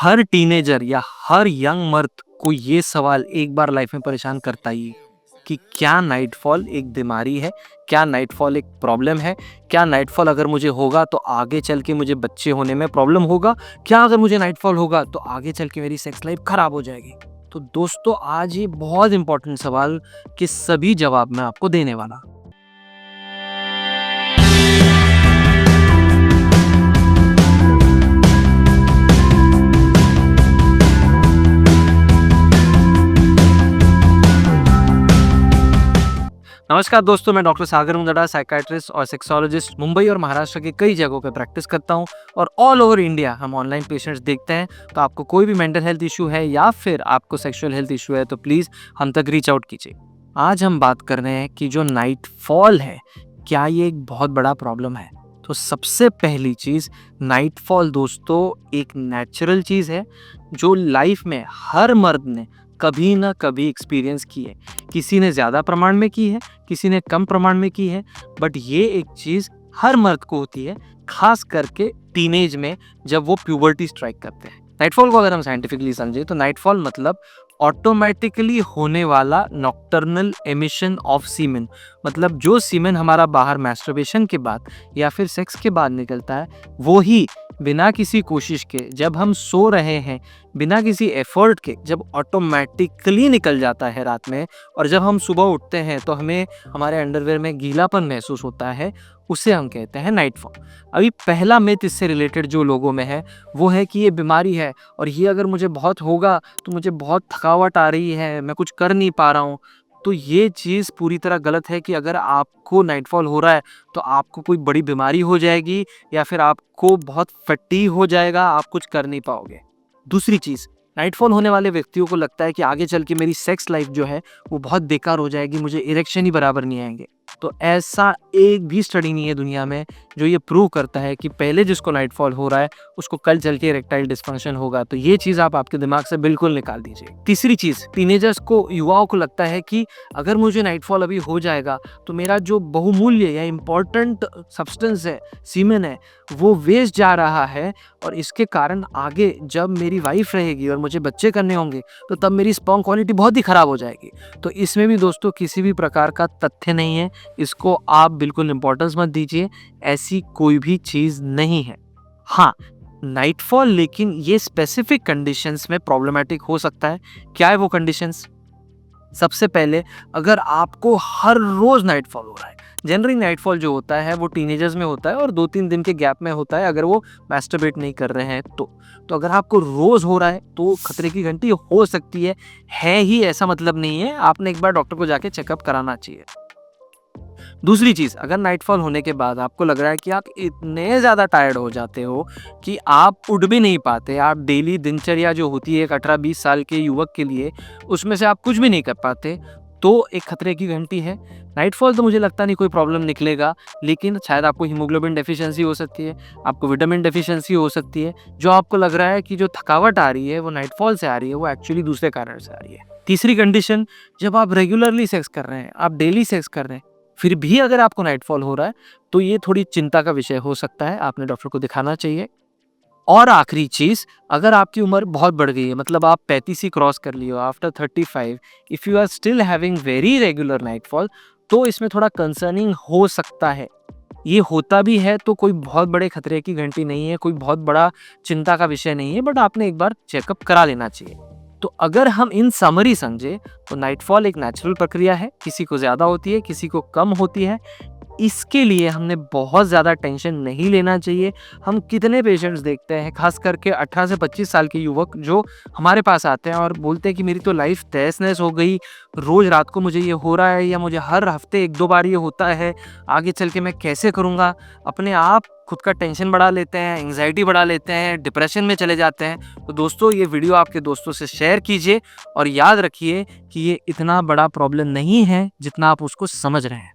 हर teenager या हर young मर्द को ये सवाल एक बार लाइफ में परेशान करता ही है कि क्या नाइटफॉल एक बीमारी है, क्या नाइटफॉल एक प्रॉब्लम है, क्या नाइटफॉल अगर मुझे होगा तो आगे चल के मुझे बच्चे होने में प्रॉब्लम होगा, क्या अगर मुझे नाइटफॉल होगा तो आगे चल के मेरी सेक्स लाइफ खराब हो जाएगी। तो दोस्तों आज ये बहुत इंपॉर्टेंट सवाल के सभी जवाब मैं आपको देने वाला। नमस्कार दोस्तों, मैं डॉक्टर सागर मुंदड़ा, साइकाइट्रिस्ट और सेक्सोलॉजिस्ट मुंबई और महाराष्ट्र के कई जगहों पे प्रैक्टिस करता हूँ और ऑल ओवर इंडिया हम ऑनलाइन पेशेंट्स देखते हैं। तो आपको कोई भी मेंटल हेल्थ इशू है या फिर आपको सेक्सुअल हेल्थ इशू है तो प्लीज़ हम तक रीच आउट कीजिए। आज हम बात कर रहे हैं कि जो नाइट फॉल है, क्या ये एक बहुत बड़ा प्रॉब्लम है। तो सबसे पहली चीज़, नाइट फॉल दोस्तों एक नेचुरल चीज़ है जो लाइफ में हर मर्द ने कभी ना कभी एक्सपीरियंस की है। किसी ने ज़्यादा प्रमाण में की है, किसी ने कम प्रमाण में की है, बट ये एक चीज़ हर मर्द को होती है, खास करके टीनेज में जब वो प्यूबर्टी स्ट्राइक करते हैं। नाइटफॉल को अगर हम साइंटिफिकली समझे तो नाइटफॉल मतलब ऑटोमेटिकली होने वाला नॉक्टर्नल एमिशन ऑफ सीमेन। मतलब जो सीमेन हमारा बाहर मैस्टरबेशन के बाद या फिर सेक्स के बाद निकलता है, वो ही बिना किसी कोशिश के जब हम सो रहे हैं, बिना किसी एफर्ट के जब ऑटोमेटिकली निकल जाता है रात में, और जब हम सुबह उठते हैं तो हमें हमारे अंडरवेयर में गीलापन महसूस होता है, उसे हम कहते हैं नाइटफॉल। अभी पहला मिथ इससे रिलेटेड जो लोगों में है वो है कि ये बीमारी है और ये अगर मुझे बहुत होगा तो मुझे बहुत थकावट आ रही है, मैं कुछ कर नहीं पा रहा हूँ। तो ये चीज़ पूरी तरह गलत है कि अगर आपको नाइटफॉल हो रहा है तो आपको कोई बड़ी बीमारी हो जाएगी या फिर आपको बहुत फटीग हो जाएगा, आप कुछ कर नहीं पाओगे। दूसरी चीज़, नाइटफॉल होने वाले व्यक्तियों को लगता है कि आगे चल के मेरी सेक्स लाइफ जो है वो बहुत बेकार हो जाएगी, मुझे इरेक्शन ही बराबर नहीं आएंगे। तो ऐसा एक भी स्टडी नहीं है दुनिया में जो ये प्रूव करता है कि पहले जिसको नाइटफॉल हो रहा है उसको कल चल के इरेक्टाइल डिस्फंक्शन होगा। तो ये चीज़ आप आपके दिमाग से बिल्कुल निकाल दीजिए। तीसरी चीज़, टीनेजर्स को, युवाओं को लगता है कि अगर मुझे नाइटफॉल अभी हो जाएगा तो मेरा जो बहुमूल्य या इम्पोर्टेंट सब्सटेंस है, सीमेन है, वो वेस्ट जा रहा है और इसके कारण आगे जब मेरी वाइफ रहेगी और मुझे बच्चे करने होंगे तो तब मेरी स्पर्म क्वालिटी बहुत ही ख़राब हो जाएगी। तो इसमें भी दोस्तों किसी भी प्रकार का तथ्य नहीं है, इसको आप बिल्कुल इम्पोर्टेंस मत दीजिए, ऐसी कोई भी चीज़ नहीं है। हाँ, नाइटफॉल लेकिन ये स्पेसिफिक कंडीशंस में प्रॉब्लमेटिक हो सकता है। क्या है वो कंडीशंस? सबसे पहले, अगर आपको हर रोज़ नाइटफॉल हो रहा है, जनरली नाइटफॉल जो होता है वो टीनेजर्स में होता है और 2-3 दिन के गैप में होता है अगर वो मैस्टरबेट नहीं कर रहे हैं तो अगर आपको रोज़ हो रहा है तो खतरे की घंटी हो सकती है ही, ऐसा मतलब नहीं है। आपने एक बार डॉक्टर को जाके चेकअप कराना चाहिए। दूसरी चीज़, अगर नाइटफॉल होने के बाद आपको लग रहा है कि आप इतने ज़्यादा टायर्ड हो जाते हो कि आप उठ भी नहीं पाते, आप डेली दिनचर्या जो होती है एक 18-20 साल के युवक के लिए, उसमें से आप कुछ भी नहीं कर पाते, तो एक खतरे की घंटी है। नाइटफॉल तो मुझे लगता नहीं कोई प्रॉब्लम निकलेगा, लेकिन शायद आपको हीमोग्लोबिन डेफिशिएंसी हो सकती है, आपको विटामिन डेफिशिएंसी हो सकती है। जो आपको लग रहा है कि जो थकावट आ रही है वो नाइटफॉल से आ रही है, वो एक्चुअली दूसरे कारण से आ रही है। तीसरी कंडीशन, जब आप रेगुलरली सेक्स कर रहे हैं, आप डेली सेक्स कर रहे हैं, फिर भी अगर आपको नाइटफॉल हो रहा है तो ये थोड़ी चिंता का विषय हो सकता है, आपने डॉक्टर को दिखाना चाहिए। और आखिरी चीज़, अगर आपकी उम्र बहुत बढ़ गई है, मतलब आप 35 ही क्रॉस कर लिए हो, after 35 if you are still having very regular nightfall, तो इसमें थोड़ा कंसर्निंग हो सकता है। ये होता भी है तो कोई बहुत बड़े खतरे की घंटी नहीं है, कोई बहुत बड़ा चिंता का विषय नहीं है, बट आपने एक बार चेकअप करा लेना चाहिए। तो अगर हम इन समरी समझे तो नाइटफॉल एक नेचुरल प्रक्रिया है, किसी को ज़्यादा होती है, किसी को कम होती है। इसके लिए हमने बहुत ज़्यादा टेंशन नहीं लेना चाहिए। हम कितने पेशेंट्स देखते हैं, खास करके 18 से 25 साल के युवक जो हमारे पास आते हैं और बोलते हैं कि मेरी तो लाइफ तहस-नहस हो गई, रोज़ रात को मुझे ये हो रहा है या मुझे हर हफ्ते 1-2 बार ये होता है, आगे चल के मैं कैसे करूँगा? अपने आप खुद का टेंशन बढ़ा लेते हैं, एंग्जायटी बढ़ा लेते हैं, डिप्रेशन में चले जाते हैं। तो दोस्तों ये वीडियो आपके दोस्तों से शेयर कीजिए और याद रखिए कि ये इतना बड़ा प्रॉब्लम नहीं है जितना आप उसको समझ रहे हैं।